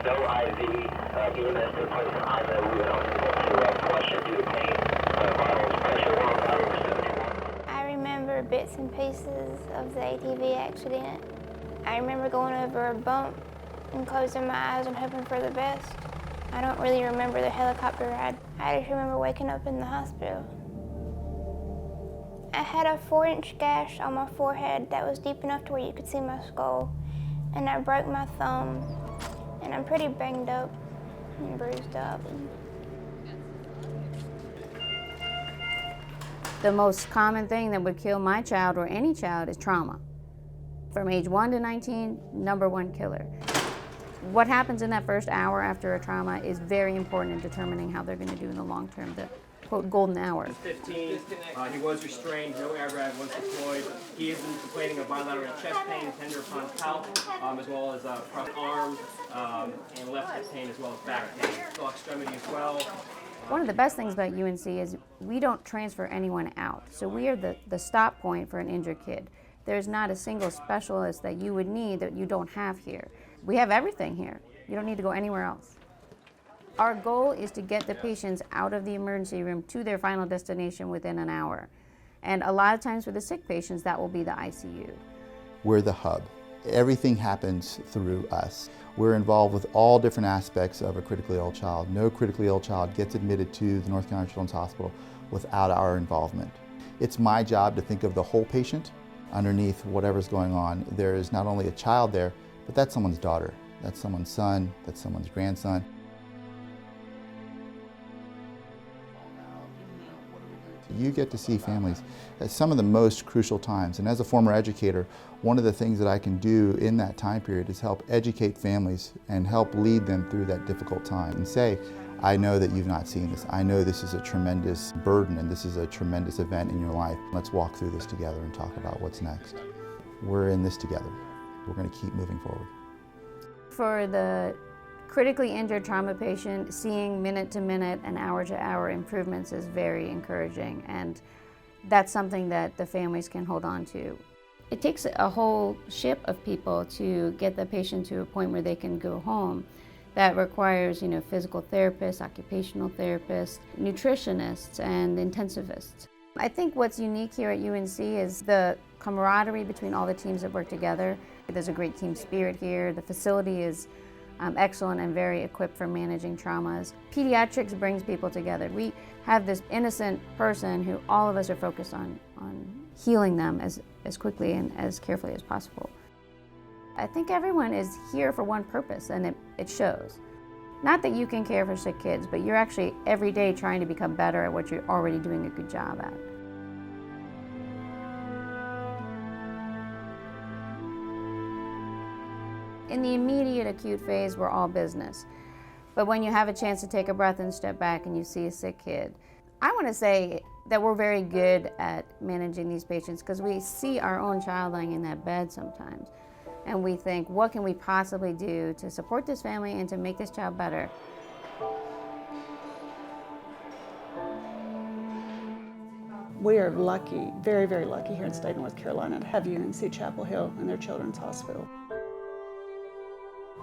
No IV, EMS to place an IMO. We would only want to flush it due to pain. Vital pressure 1,071. I remember bits and pieces of the ATV accident. I remember going over a bump and closing my eyes and hoping for the best. I don't really remember the helicopter ride. I just remember waking up in the hospital. I had a 4-inch gash on my forehead that was deep enough to where you could see my skull. And I broke my thumb. And I'm pretty banged up and bruised up. The most common thing that would kill my child or any child is trauma. From age 1 to 19, #1 killer. What happens in that first hour after a trauma is very important in determining how they're going to do in the long term, the quote golden hour. 15, he was restrained, no air grab was deployed. He has been complaining of bilateral chest pain, tender upon palp, as well as crossed arm and left hip pain, as well as back pain. Full extremity as well. One of the best things about UNC is we don't transfer anyone out. So we are the stop point for an injured kid. There's not a single specialist that you would need that you don't have here. We have everything here. You don't need to go anywhere else. Our goal is to get the patients out of the emergency room to their final destination within an hour. And a lot of times for the sick patients, that will be the ICU. We're the hub. Everything happens through us. We're involved with all different aspects of a critically ill child. No critically ill child gets admitted to the North Carolina Children's Hospital without our involvement. It's my job to think of the whole patient underneath whatever's going on. There is not only a child there, but that's someone's daughter, that's someone's son, that's someone's grandson. You get to see families at some of the most crucial times, and as a former educator, one of the things that I can do in that time period is help educate families and help lead them through that difficult time and say, I know that you've not seen this. I know this is a tremendous burden and this is a tremendous event in your life. Let's walk through this together and talk about what's next. We're in this together. We're going to keep moving forward. For the critically injured trauma patient, seeing minute-to-minute and hour-to-hour improvements is very encouraging, and that's something that the families can hold on to. It takes a whole ship of people to get the patient to a point where they can go home. That requires, physical therapists, occupational therapists, nutritionists, and intensivists. I think what's unique here at UNC is the camaraderie between all the teams that work together. There's a great team spirit here. The facility is excellent and very equipped for managing traumas. Pediatrics brings people together. We have this innocent person who all of us are focused on healing them as quickly and as carefully as possible. I think everyone is here for one purpose, and it shows. Not that you can care for sick kids, but you're actually every day trying to become better at what you're already doing a good job at. In the immediate acute phase, we're all business. But when you have a chance to take a breath and step back and you see a sick kid, I want to say that we're very good at managing these patients because we see our own child lying in that bed sometimes. And we think, what can we possibly do to support this family and to make this child better? We are lucky, very, very lucky here in the state of North Carolina to have UNC Chapel Hill and their Children's Hospital.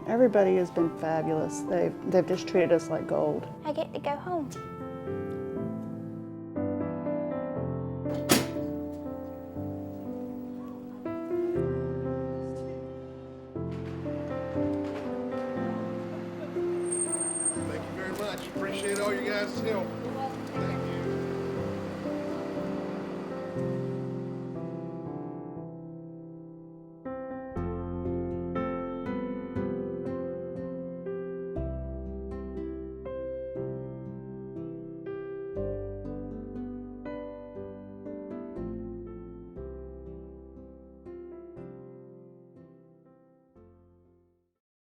Everybody has been fabulous. They've just treated us like gold. I get to go home. Thank you very much. Appreciate all you guys' help.